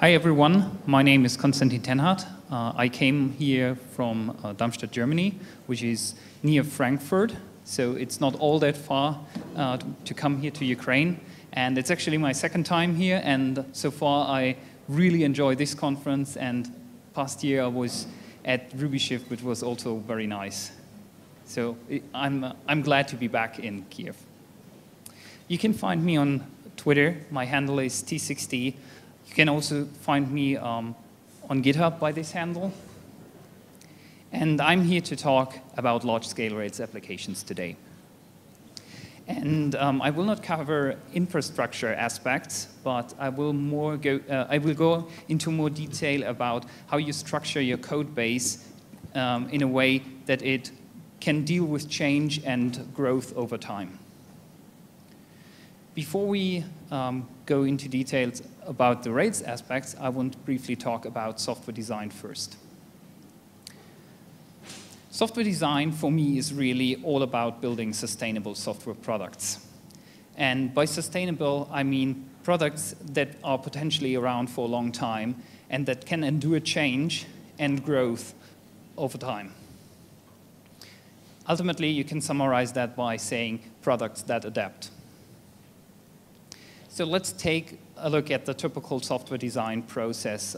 Hi everyone, my name is Konstantin Tennhard. I came here from Darmstadt, Germany, which is near Frankfurt, so it's not all that far to come here to Ukraine. And it's actually my second time here, and so far I really enjoy this conference, and past year I was at Rubyc, which was also very nice. So I'm glad to be back in Kiev. You can find me on Twitter. My handle is T60. You can also find me on GitHub by this handle. And I'm here to talk about large-scale rates applications today. And I will not cover infrastructure aspects, but I will go into more detail about how you structure your code base in a way that it can deal with change and growth over time. Before we go into details about the rates aspects, I want to briefly talk about software design first. Software design, for me, is really all about building sustainable software products. And by sustainable, I mean products that are potentially around for a long time and that can endure change and growth over time. Ultimately, you can summarize that by saying products that adapt. So let's take a look at the typical software design process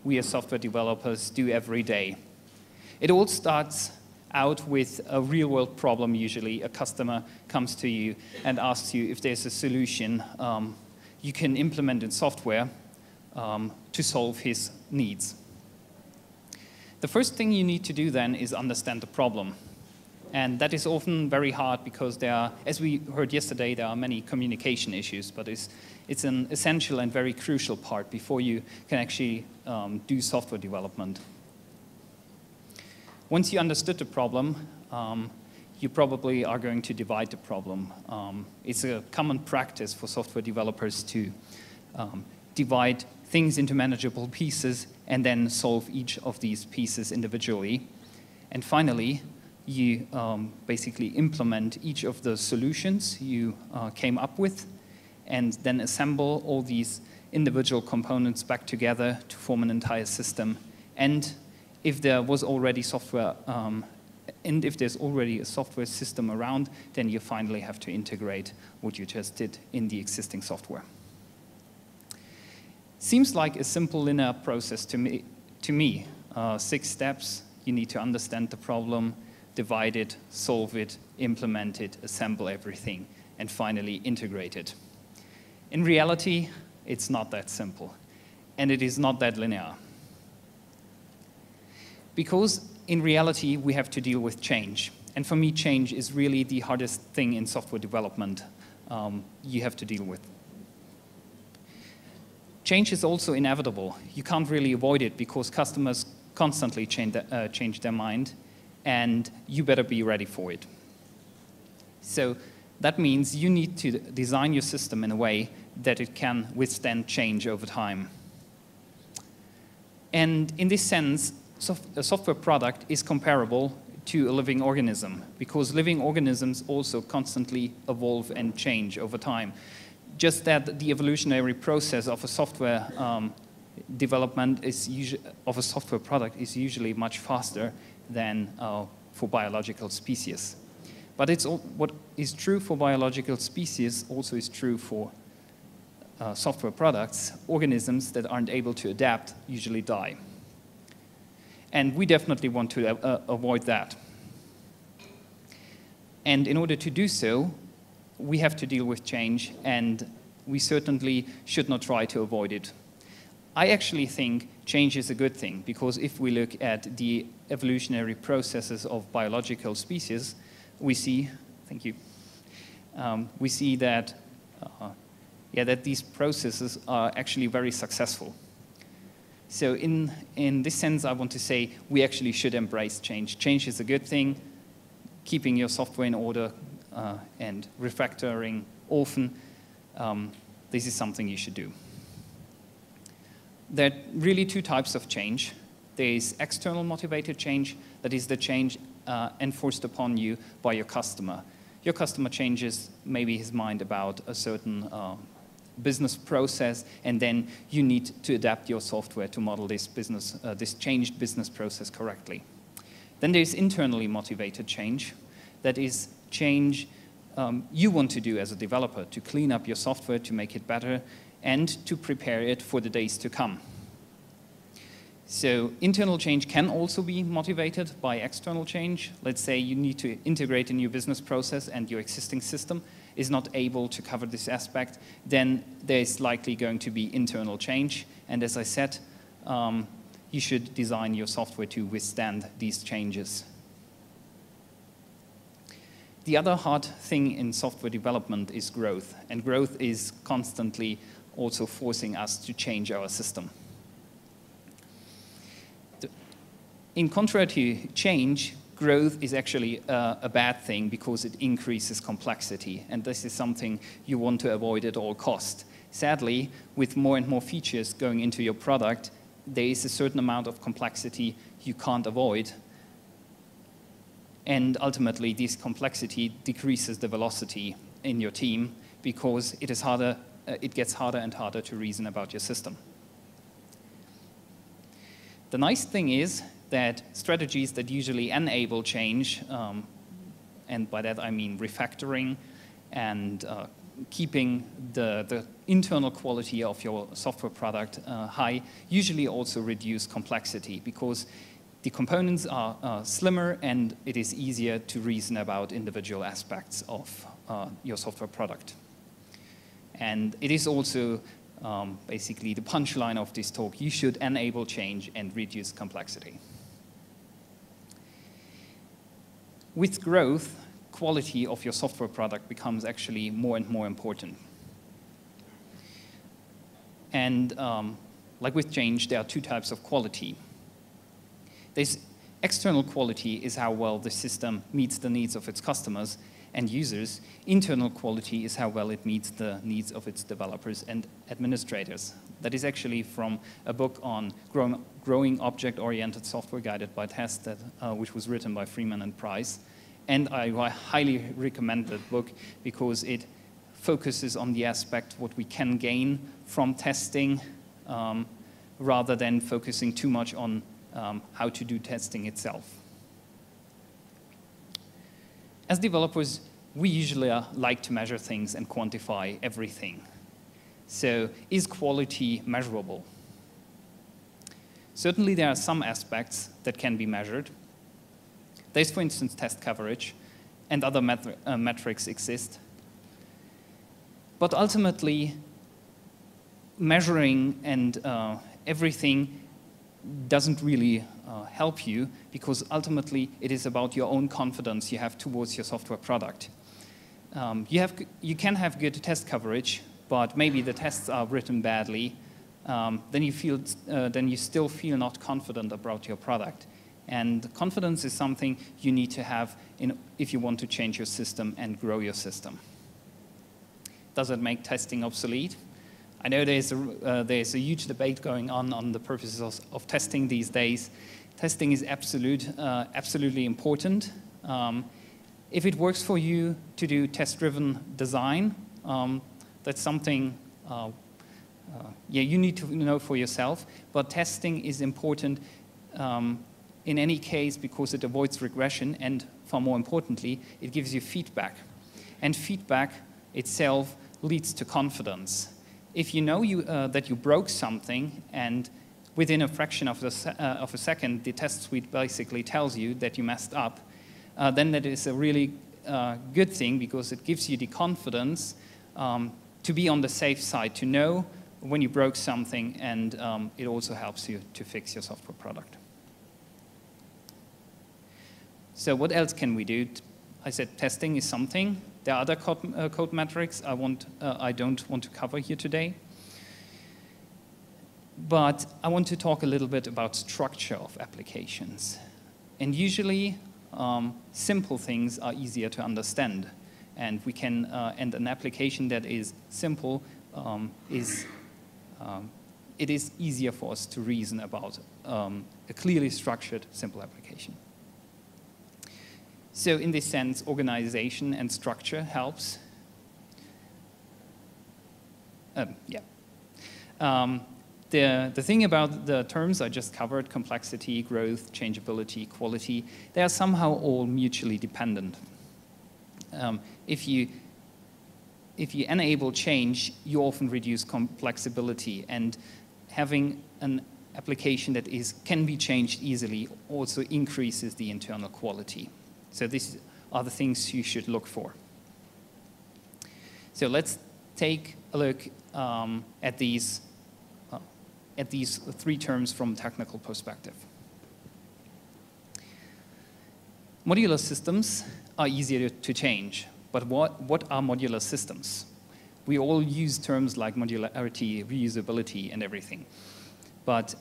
we as software developers do every day. It all starts out with a real-world problem usually. A customer comes to you and asks you if there's a solution you can implement in software to solve his needs. The first thing you need to do then is understand the problem. And that is often very hard because there are, as we heard yesterday, there are many communication issues, but it's an essential and very crucial part before you can actually do software development. Once you understood the problem, you probably are going to divide the problem. It's a common practice for software developers to divide things into manageable pieces and then solve each of these pieces individually. And finally, you basically implement each of the solutions you came up with and then assemble all these individual components back together to form an entire system. And if there was already software, and if there's already a software system around, then you finally have to integrate what you just did in the existing software. Seems like a simple linear process to me. 6 steps. You need to understand the problem, divide it, solve it, implement it, assemble everything, and finally integrate it. In reality, it's not that simple, and it is not that linear. Because in reality, we have to deal with change. And for me, change is really the hardest thing in software development you have to deal with. Change is also inevitable. You can't really avoid it because customers constantly change their mind, and you better be ready for it. So that means you need to design your system in a way that it can withstand change over time. And in this sense, a software product is comparable to a living organism, because living organisms also constantly evolve and change over time. Just that the evolutionary process of a software development of a software product is usually much faster than for biological species. But what is true for biological species also is true for software products. Organisms that aren't able to adapt usually die. And we definitely want to avoid that. And in order to do so, we have to deal with change, and we certainly should not try to avoid it. I actually think change is a good thing, because if we look at the evolutionary processes of biological species, we see, thank you, we see that, that these processes are actually very successful. So in this sense, I want to say we actually should embrace change. Change is a good thing. Keeping your software in order and refactoring often, this is something you should do. There are really 2 types of change. There is external motivated change, that is the change enforced upon you by your customer. Your customer changes maybe his mind about a certain business process, and then you need to adapt your software to model this changed business process correctly. Then there's internally motivated change. That is change you want to do as a developer to clean up your software, to make it better, and to prepare it for the days to come. So internal change can also be motivated by external change. Let's say you need to integrate a new business process and your existing system is not able to cover this aspect, then there's likely going to be internal change. And as I said, you should design your software to withstand these changes. The other hard thing in software development is growth, and growth is constantly also forcing us to change our system. In contrary to change, growth is actually a bad thing because it increases complexity, and this is something you want to avoid at all costs. Sadly, with more and more features going into your product, there is a certain amount of complexity you can't avoid, and ultimately this complexity decreases the velocity in your team because it gets harder and harder to reason about your system. The nice thing is that strategies that usually enable change, and by that I mean refactoring and keeping the internal quality of your software product high, usually also reduce complexity because the components are slimmer and it is easier to reason about individual aspects of your software product. And it is also basically the punchline of this talk. You should enable change and reduce complexity. With growth, quality of your software product becomes actually more and more important. And like with change, there are two types of quality. There's external quality is how well the system meets the needs of its customers and users. Internal quality is how well it meets the needs of its developers and administrators. That is actually from a book on growing object-oriented software guided by test, which was written by Freeman and Price. And I highly recommend that book because it focuses on the aspect what we can gain from testing rather than focusing too much on how to do testing itself. As developers, we usually like to measure things and quantify everything. So, is quality measurable? Certainly there are some aspects that can be measured. There's, for instance, test coverage, and other metrics exist. But ultimately, measuring and everything doesn't really help you because ultimately it is about your own confidence you have towards your software product. You can have good test coverage, but maybe the tests are written badly. Then you still feel not confident about your product. And confidence is something you need to have if you want to change your system and grow your system. Does it make testing obsolete? I know there's a huge debate going on the purposes of testing these days. Testing is absolutely important. If it works for you to do test-driven design, that's something you need to know for yourself. But testing is important in any case because it avoids regression and, far more importantly, it gives you feedback. And feedback itself leads to confidence. If you know that you broke something and within a fraction of a second the test suite basically tells you that you messed up, then that is a really good thing because it gives you the confidence to be on the safe side, to know when you broke something, and it also helps you to fix your software product. So what else can we do? I said testing is something. There are other code metrics I don't want to cover here today. But I want to talk a little bit about structure of applications. And usually, simple things are easier to understand. And and an application that is simple it is easier for us to reason about a clearly structured, simple application. So in this sense, organization and structure helps. Yeah. The thing about the terms I just covered, complexity, growth, changeability, quality, they are somehow all mutually dependent. If you enable change, you often reduce complexity, and having an application that can be changed easily also increases the internal quality. So these are the things you should look for. So let's take a look at these three terms from a technical perspective. Modular systems are easier to change, but what are modular systems? We all use terms like modularity, reusability, and everything. But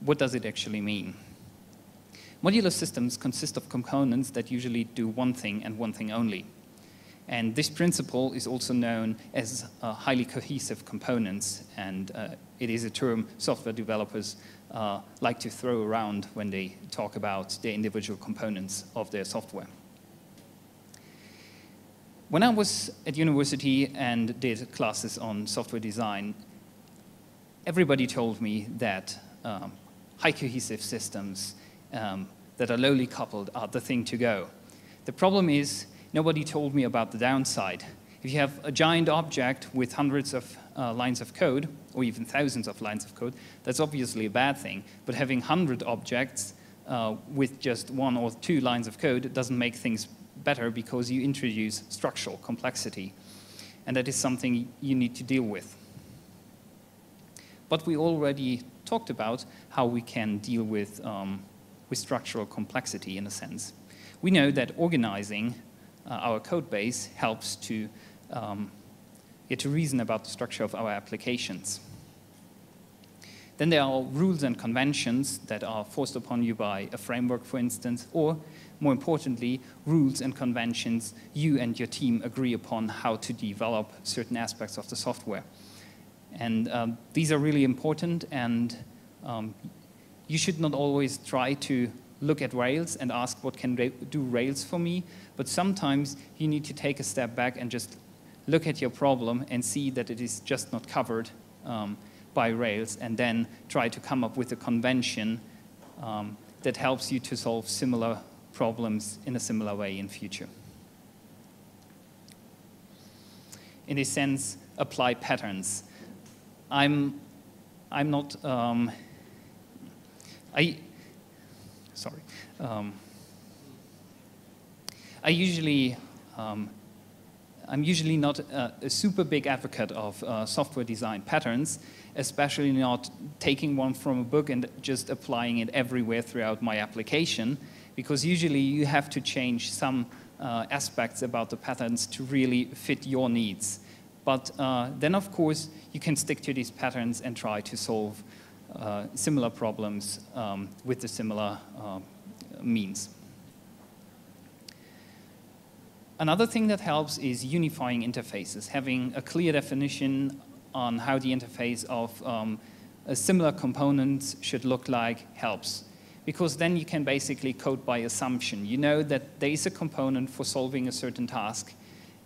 what does it actually mean? Modular systems consist of components that usually do one thing and one thing only. And this principle is also known as highly cohesive components, and it is a term software developers like to throw around when they talk about the individual components of their software. When I was at university and did classes on software design, everybody told me that high cohesive systems that are lowly coupled are the thing to go. The problem is, nobody told me about the downside. If you have a giant object with hundreds of lines of code, or even thousands of lines of code, that's obviously a bad thing. But having 100 objects with just 1 or 2 lines of code doesn't make things better, because you introduce structural complexity. And that is something you need to deal with. But we already talked about how we can deal with structural complexity in a sense. We know that organizing our code base helps to get to reason about the structure of our applications. Then there are rules and conventions that are forced upon you by a framework, for instance, or more importantly, rules and conventions you and your team agree upon how to develop certain aspects of the software. And these are really important, and you should not always try to look at Rails and ask, what can do Rails for me? But sometimes you need to take a step back and just look at your problem and see that it is just not covered by Rails, and then try to come up with a convention that helps you to solve similar problems in a similar way in future. In this sense, apply patterns. I I'm usually not a super big advocate of software design patterns, especially not taking one from a book and just applying it everywhere throughout my application, because usually you have to change some aspects about the patterns to really fit your needs. But then, of course, you can stick to these patterns and try to solve similar problems with the similar means. Another thing that helps is unifying interfaces. Having a clear definition on how the interface of similar components should look like helps. Because then you can basically code by assumption. You know that there is a component for solving a certain task,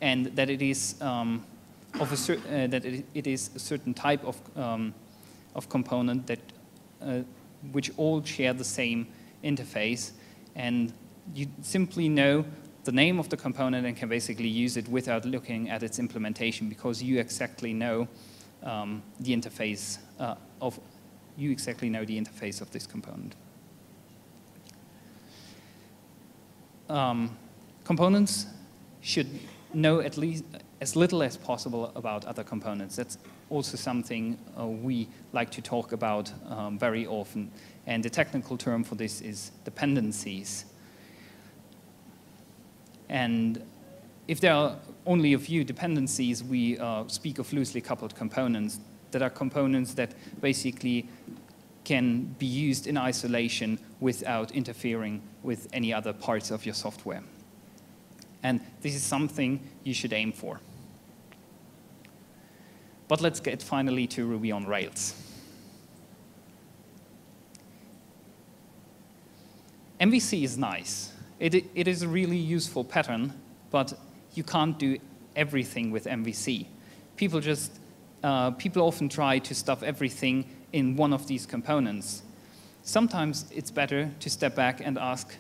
and that it is it is a certain type of component that which all share the same interface, and you simply know the name of the component and can basically use it without looking at its implementation, because you exactly know the interface of this component. Components should know at least as little as possible about other components. That's also something we like to talk about very often, and the technical term for this is dependencies. And if there are only a few dependencies, we speak of loosely coupled components, that are components that basically can be used in isolation without interfering with any other parts of your software. And this is something you should aim for. But let's get finally to Ruby on Rails. MVC is nice. It is a really useful pattern, but you can't do everything with MVC. People just people often try to stuff everything in one of these components. Sometimes it's better to step back and ask,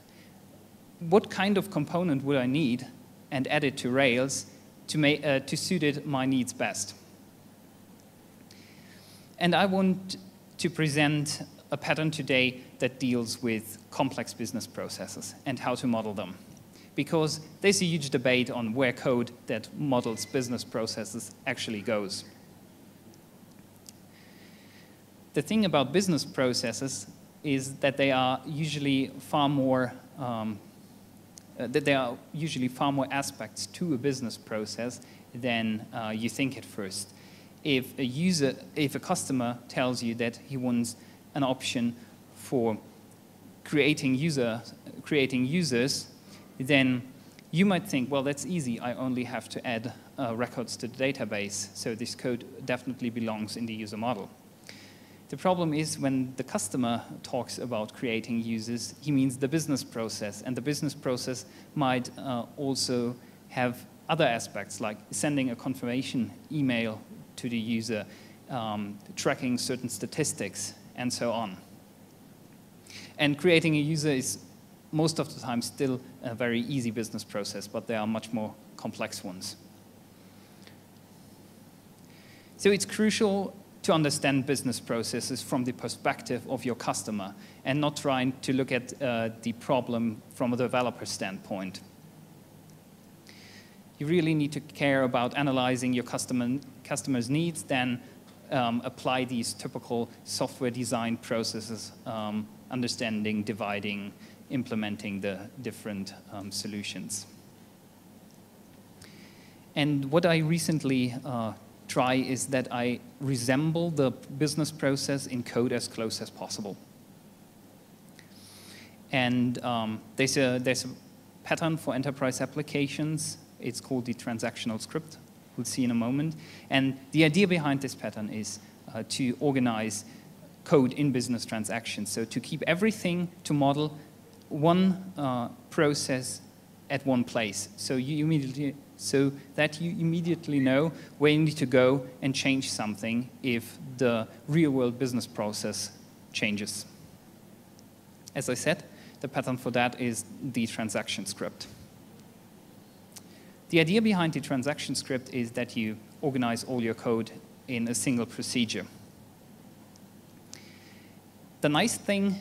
what kind of component would I need, and add it to Rails to suit my needs best. And I want to present a pattern today that deals with complex business processes and how to model them. Because there's a huge debate on where code that models business processes actually goes. The thing about business processes is that they are usually far more aspects to a business process than you think at first. If a customer tells you that he wants an option for creating users, then you might think, well, that's easy. I only have to add records to the database, so this code definitely belongs in the user model. The problem is when the customer talks about creating users, he means the business process, and the business process might also have other aspects, like sending a confirmation email to the user, tracking certain statistics, and so on. And creating a user is most of the time still a very easy business process, but there are much more complex ones. So it's crucial to understand business processes from the perspective of your customer and not trying to look at the problem from a developer standpoint. You really need to care about analyzing your customer's needs, then apply these typical software design processes, understanding, dividing, implementing the different solutions. And what I recently try is that I resemble the business process in code as close as possible. And there's a pattern for enterprise applications. It's called the transactional script. We'll see in a moment. And the idea behind this pattern is to organize code in business transactions. So to keep everything to model one process at one place. So that you immediately know where you need to go and change something if the real-world business process changes. As I said, the pattern for that is the transaction script. The idea behind the transaction script is that you organize all your code in a single procedure. The nice thing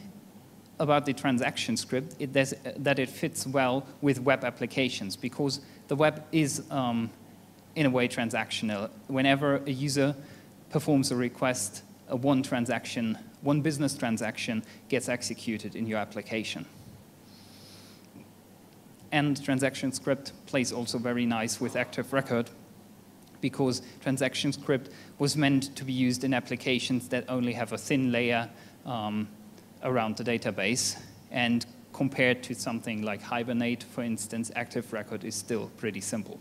about the transaction script is that it fits well with web applications, because the web is, in a way, transactional. Whenever a user performs a request, one business transaction gets executed in your application. And transaction script plays also very nice with active record, because transaction script was meant to be used in applications that only have a thin layer around the database. And compared to something like Hibernate, for instance, active record is still pretty simple.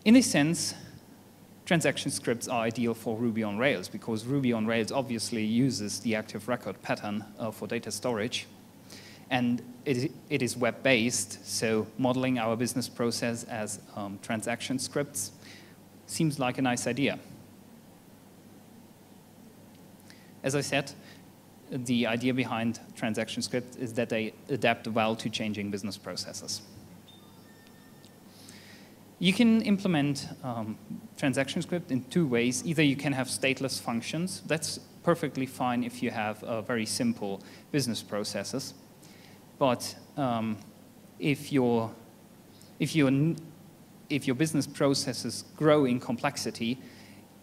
In a sense, transaction scripts are ideal for Ruby on Rails, because Ruby on Rails obviously uses the active record pattern for data storage. And it is web-based, so modeling our business process as transaction scripts seems like a nice idea. As I said, the idea behind transaction scripts is that they adapt well to changing business processes. You can implement transaction script in two ways. Either you can have stateless functions. That's perfectly fine if you have very simple business processes. But if your business processes grow in complexity,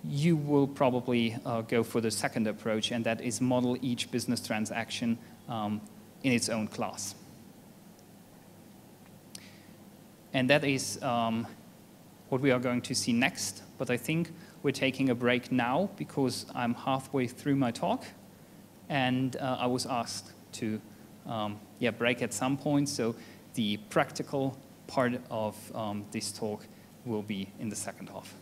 you will probably go for the second approach, and that is model each business transaction in its own class. And that is what we are going to see next. But I think we're taking a break now because I'm halfway through my talk, and I was asked to break at some point. So the practical part of this talk will be in the second half.